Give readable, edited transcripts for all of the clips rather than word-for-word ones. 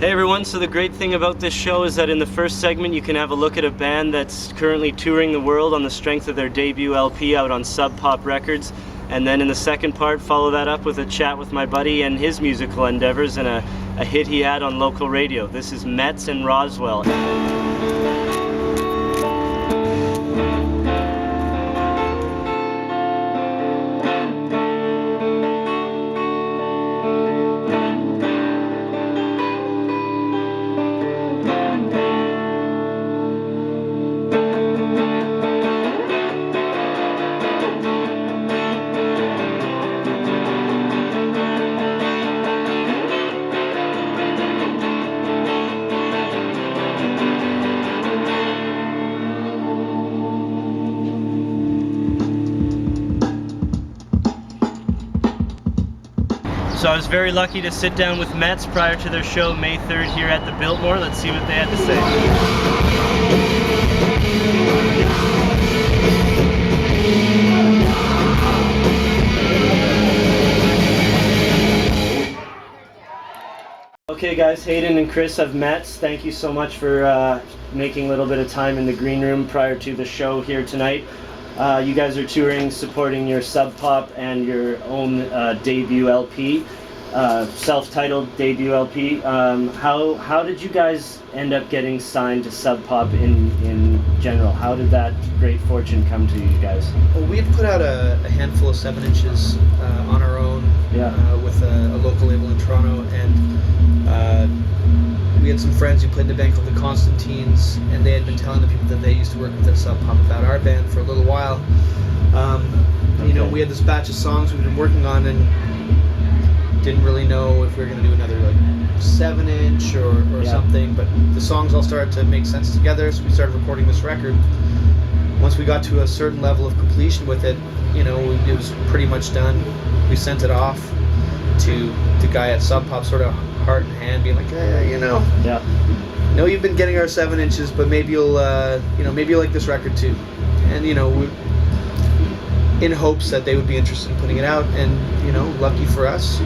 Hey everyone, so the great thing about this show is that in the first segment you can have a look at a band that's currently touring the world on the strength of their debut LP out on Sub Pop Records, and then in the second part follow that up with a chat with my buddy and his musical endeavors and a hit he had on local radio. This is Metz and Roswell. So I was very lucky to sit down with Metz prior to their show May 3rd here at the Biltmore. Let's see what they had to say. Okay guys, Hayden and Chris of Metz, thank you so much for making a little bit of time in the green room prior to the show here tonight. You guys are touring, supporting your Sub Pop and your own debut LP, self-titled debut LP. How did you guys end up getting signed to Sub Pop in general? How did that great fortune come to you guys? Well, we had put out a handful of 7 inches on our own with a local label in Toronto, and we had some friends who played in a band called the Constantines, and they had been telling the people that they used to work with at Sub Pop about our band for a little while. You know, we had this batch of songs we've been working on and didn't really know if we were going to do another like 7-inch or something, but the songs all started to make sense together, so we started recording this record. Once we got to a certain level of completion with it, you know, it was pretty much done. We sent it off to the guy at Sub Pop, sort of heart in hand, being like, hey, you know, know you've been getting our 7 inches, but maybe you'll, maybe you'll like this record too. And, you know, in hopes that they would be interested in putting it out, and, you know, lucky for us,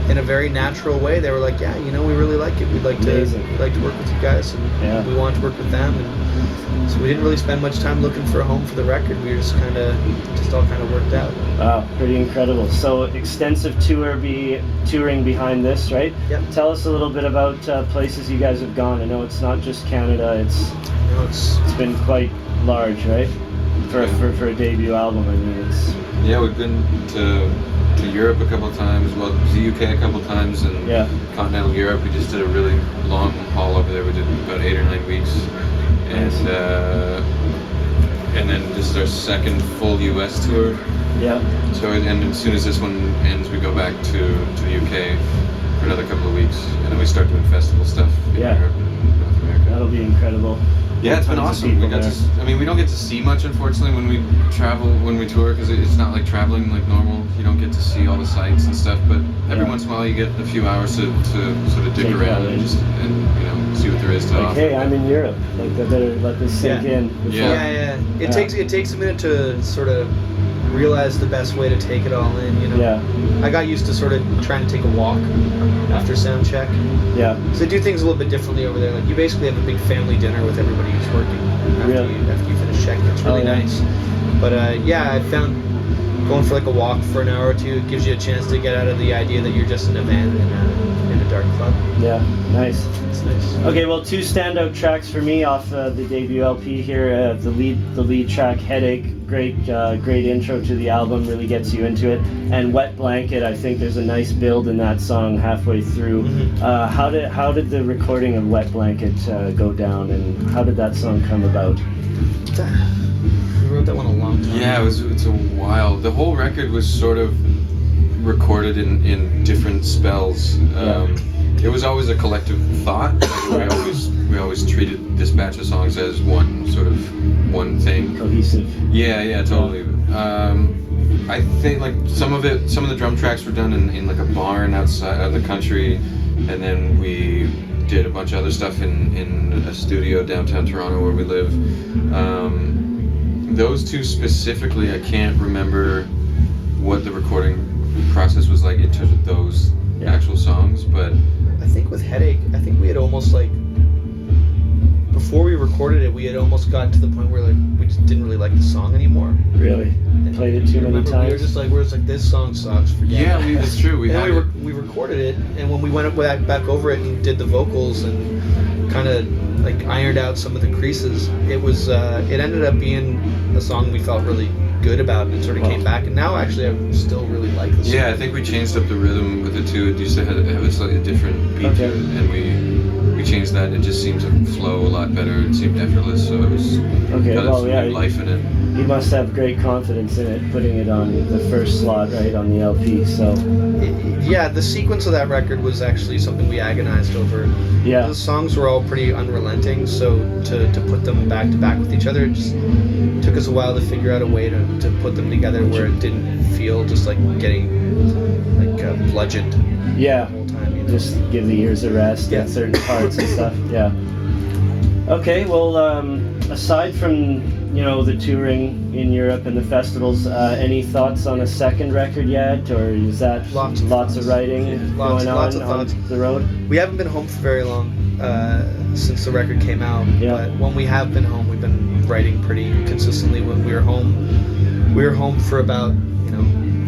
in a very natural way, they were like, yeah, you know, we really like it. We'd like to work with you guys, and we want to work with them. And so we didn't really spend much time looking for a home for the record. We were just all kind of worked out. Wow, pretty incredible. So extensive touring behind this, right? Yep. Tell us a little bit about places you guys have gone. I know it's not just Canada. It's been quite large, right? For a debut album. I mean, we've been to Europe a couple of times, well, the UK a couple of times, and continental Europe. We just did a really long haul over there. We did about 8 or 9 weeks, and then this is our second full US tour. Yeah. So and as soon as this one ends, we go back to the UK for another couple of weeks, and then we start doing festival stuff in Europe and North America. That'll be incredible. Yeah, it's been awesome. We don't get to see much, unfortunately, when we tour, because it's not like traveling like normal. You don't get to see all the sights and stuff, but every once in a while you get a few hours to sort of dig around and see what there is to offer. Hey, I'm in Europe. Like, they better let this sink in. It takes a minute to sort of realize the best way to take it all in, you know. Yeah. I got used to sort of trying to take a walk after sound check. Yeah. So they do things a little bit differently over there. Like, you basically have a big family dinner with everybody who's working after you finish checking. It's really nice. But I found going for like a walk for an hour or two, it gives you a chance to get out of the idea that you're just in a van in a dark club. Yeah, nice. It's nice. Okay, well, 2 standout tracks for me off the debut LP here. The lead track, Headache, great intro to the album, really gets you into it. And Wet Blanket, I think there's a nice build in that song halfway through. Mm-hmm. How did the recording of Wet Blanket go down, and how did that song come about? We wrote that one a long time. Yeah, it's a while. The whole record was sort of recorded in different spells. It was always a collective thought. Like we always treated this batch of songs as one thing. Cohesive. Yeah, totally. I think like some of the drum tracks were done in like a barn outside of the country, and then we did a bunch of other stuff in a studio downtown Toronto where we live. Those 2 specifically, I can't remember what the recording process was like in terms of those actual songs, but I think with Headache, I think we had almost like, before we recorded it, we had almost gotten to the point where like we just didn't really like the song anymore. Really? Played it too many times? We were just like, this song sucks, forget it. Yeah, it's true. We recorded it, and when we went back over it and did the vocals and kind of like ironed out some of the creases, it ended up being a song we felt really good about, and it sort of came back. And now actually I still really like the song. Yeah, I think we changed up the rhythm with it too. It used to have a slightly different beat to it, and we changed that. It just seemed to flow a lot better. It seemed effortless, so it was got life in it. You must have great confidence in it, putting it on the first slot, right, on the LP. So yeah, the sequence of that record was actually something we agonized over. Yeah, the songs were all pretty unrelenting, so to put them back to back with each other, it just took us a while to figure out a way to put them together where it didn't feel just like getting like bludgeoned. Yeah, the whole time, you know? Just give the ears a rest at certain parts and stuff. Yeah. Okay, well, aside from the touring in Europe and the festivals, any thoughts on a second record yet, or is that lots of writing going on the road? We haven't been home for very long since the record came out, but when we have been home, we've been writing pretty consistently. When we were home for about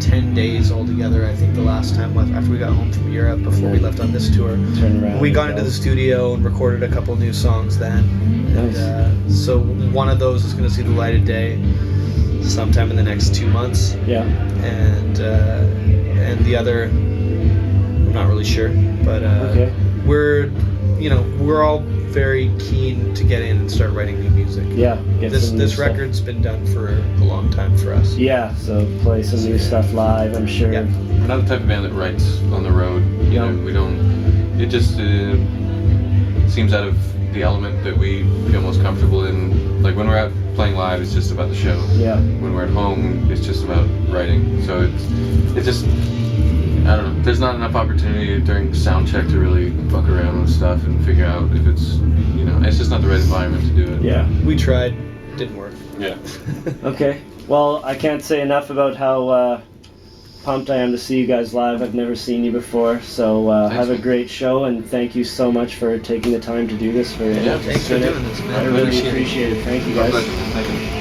10 days altogether, I think, the last time after we got home from Europe before we left on this tour. We got into the studio and recorded a couple new songs then. Nice. And so one of those is going to see the light of day sometime in the next 2 months. Yeah. And the other, I'm not really sure, but we're all very keen to get in and start writing new music. Yeah. This record's been done for a long time for us. Yeah, so play some new stuff live, I'm sure. Yeah. We're not the type of band that writes on the road. You know, we don't. It just seems out of the element that we feel most comfortable in. Like when we're out playing live, it's just about the show. Yeah. When we're at home, it's just about writing. So it's just, I don't know. There's not enough opportunity during sound check to really fuck around with stuff and figure out if it's just not the right environment to do it. Yeah. We tried, didn't work. Yeah. Okay. Well, I can't say enough about how pumped I am to see you guys live. I've never seen you before, so have a great show, and thank you so much for taking the time to do this for you. Yeah, thanks for doing this, man. I really appreciate it. Thank you, guys. Thank you.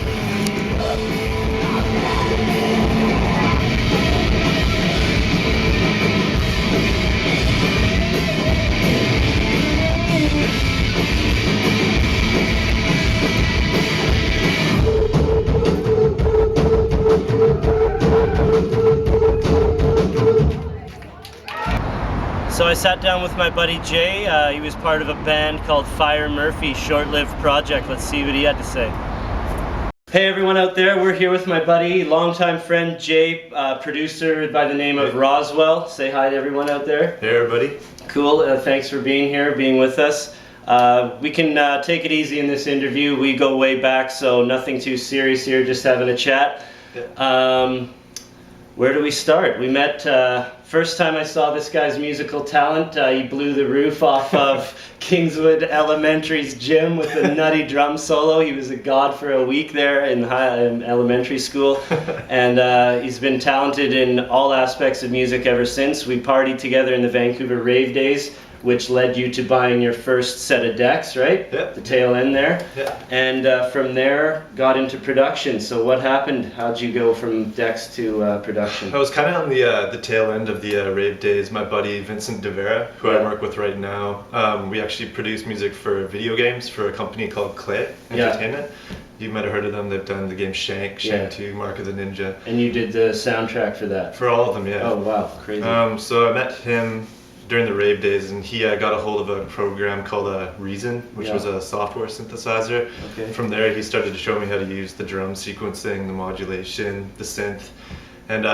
So I sat down with my buddy Jay. He was part of a band called Fire Murphy, short-lived project. Let's see what he had to say. Hey everyone out there, we're here with my buddy, longtime friend Jay, producer by the name of Roswell. Say hi to everyone out there. Hey everybody. Cool, thanks for being here, being with us. We can take it easy in this interview. We go way back, so nothing too serious here, just having a chat. Where do we start? We met, first time I saw this guy's musical talent, he blew the roof off of Kingswood Elementary's gym with a nutty drum solo. He was a god for a week there in elementary school, and he's been talented in all aspects of music ever since. We partied together in the Vancouver rave days, which led you to buying your first set of decks, right? Yeah. The tail end there. Yeah. And from there, got into production. So what happened? How'd you go from decks to production? I was kind of on the tail end of the rave days. My buddy Vincent DeVera, who I work with right now, we actually produce music for video games for a company called Clay Entertainment. You might have heard of them. They've done the game Shank 2, Mark of the Ninja. And you did the soundtrack for that? For all of them, yeah. Oh wow, crazy. So I met him during the rave days, and he got a hold of a program called Reason, which was a software synthesizer. Okay. From there, he started to show me how to use the drum sequencing, the modulation, the synth, and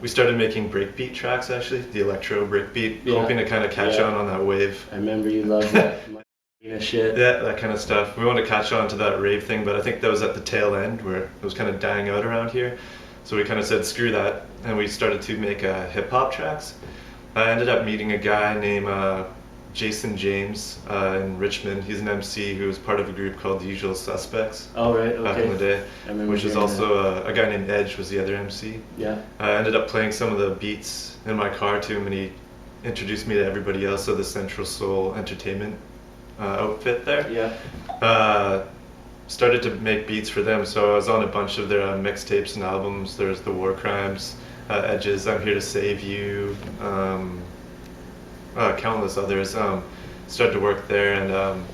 we started making breakbeat tracks, actually, the electro breakbeat, hoping to kind of catch on that wave. I remember you loved that. Shit. Yeah, that kind of stuff. We wanted to catch on to that rave thing, but I think that was at the tail end where it was kind of dying out around here. So we kind of said, screw that, and we started to make hip-hop tracks. I ended up meeting a guy named Jason James in Richmond. He's an MC who was part of a group called The Usual Suspects. Oh, right, okay. Back in the day. Which is also a guy named Edge was the other MC. Yeah. I ended up playing some of the beats in my car to him, and he introduced me to everybody else of the Central Soul Entertainment outfit there. Yeah. Started to make beats for them, so I was on a bunch of their mixtapes and albums. There's the War Crimes, Edges, I'm Here to Save You, countless others. Started to work there, and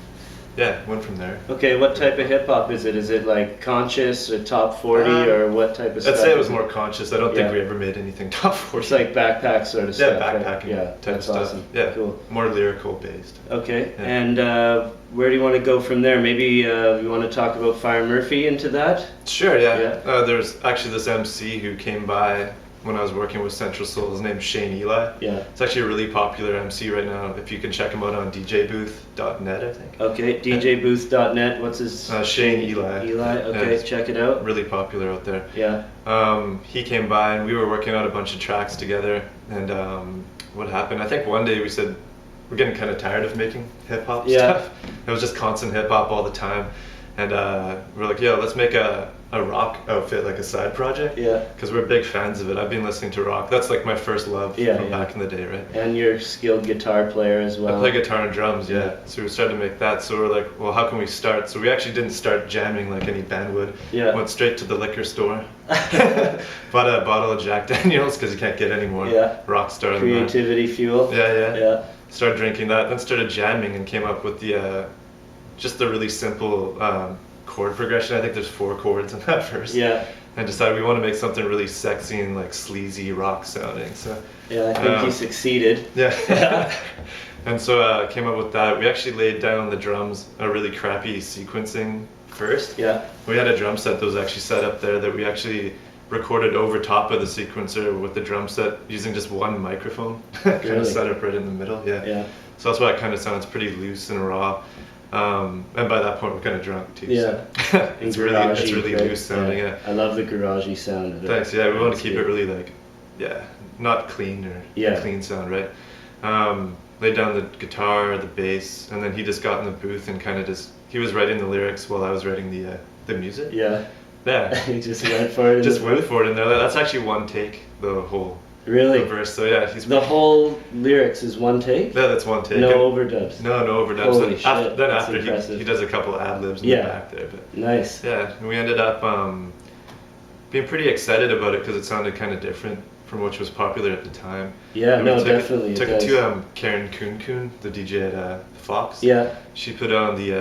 yeah, went from there. Okay, what type of hip hop is it? Is it like conscious or top 40 or what type of stuff? I'd say it was more conscious. I don't think we ever made anything top 40. It's like backpack sort of stuff. Yeah, backpacking right? Yeah, type that's stuff. awesome. Yeah, cool. More lyrical based. Okay, Yeah. and where do you want to go from there? Maybe you want to talk about Fire Murphy into that? Sure, yeah. Yeah. There's actually this MC who came by when I was working with Central Soul. His name's Shane Eli. Yeah. It's actually a really popular MC right now. If you can check him out on djbooth.net, I think. Okay, djbooth.net. What's his? Shane Eli. Eli. Okay, Yeah, check it out. really popular out there. Yeah. He came by and we were working out a bunch of tracks together. And what happened? I think one day we said we're getting kind of tired of making hip hop stuff. It was just constant hip hop all the time. And we're like, yo, let's make a rock outfit, like a side project. Yeah. Because we're big fans of it. I've been listening to rock. That's like my first love from back in the day, right? And you're a skilled guitar player as well. I play guitar and drums, yeah. So we started to make that. So we're like, well, how can we start? So we actually didn't start jamming like any band would. Yeah. Went straight to the liquor store. Bought a bottle of Jack Daniels because you can't get any more rock star than that. Creativity fuel. Yeah. Started drinking that, then started jamming and came up with the just the really simple chord progression. I think there's 4 chords in that verse. Yeah. And decided we want to make something really sexy and like sleazy rock sounding. So yeah, I think you succeeded. Yeah. And so came up with that. We actually laid down on the drums a really crappy sequencing first. Yeah. We had a drum set that was actually set up there that we actually recorded over top of the sequencer with the drum set using just one microphone. Kind of set up right in the middle. Yeah. So that's why it kind of sounds pretty loose and raw. And by that point we're kind of drunk too. Yeah. So it's really loose sounding. Yeah. I love the garagey sound of it. Thanks. Yeah, we want to keep it really like, not clean or clean sound, right? Laid down the guitar, the bass, and then he just got in the booth and kind of he was writing the lyrics while I was writing the music. Yeah. Yeah. He just went for it. Went for it in there. That's actually one take, the whole verse. So yeah, the whole lyrics is one take? Yeah, that's one take. No overdubs. No overdubs. Holy shit. After he does a couple ad libs in the back there. But nice. Yeah, and we ended up being pretty excited about it because it sounded kind of different from which was popular at the time. Yeah, definitely. Took it to Karen Kun, the DJ at Fox. Yeah. She put on the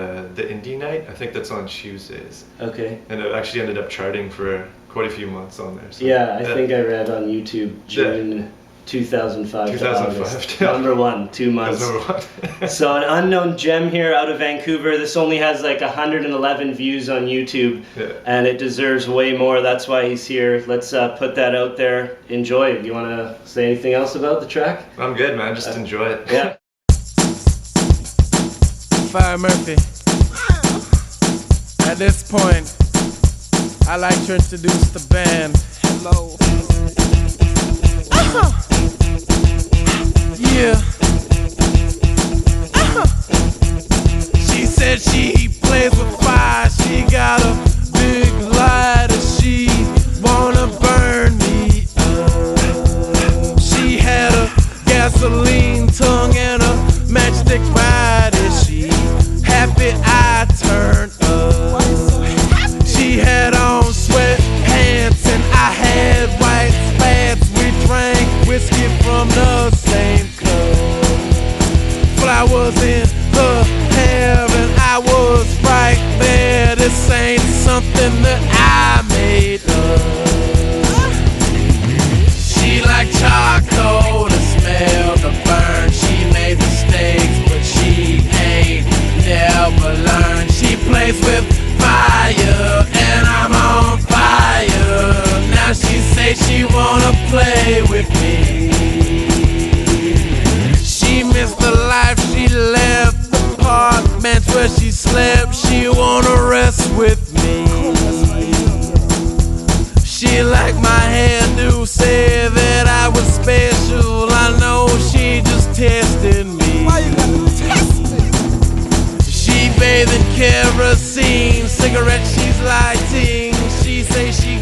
indie night. I think that's on Tuesdays. Okay. And it actually ended up charting for quite a few months on there. So, I think I read on YouTube June 2005. 2005. Number 1, 2 months. Number 1. So an unknown gem here out of Vancouver. This only has like 111 views on YouTube, and it deserves way more. That's why he's here. Let's put that out there. Enjoy. You want to say anything else about the track? I'm good, man. Just enjoy it. Yeah. Fire Murphy. At this point, I'd like to introduce the band. Hello. Yeah. She said she plays with fire. She got a big lighter. She wanna burn me up. She had a gasoline tongue and a matchstick body. She happy I turned up. She had on sweatpants and I had white spats. We drank whiskey from the same cup. Flowers in her hair and I was right there. This ain't something that I made up. She liked charcoal to smell the burn. She made mistakes but she ain't never learned. She plays with fire and I'm on fire. Now she say she wanna play with me. She missed the life, she left the apartments where she slept. She wanna rest with me. She liked my hairdo, said that I was special. I know she just tested me. Why you gotta test me? She bathed in kerosene, cigarette she's lighting. She say she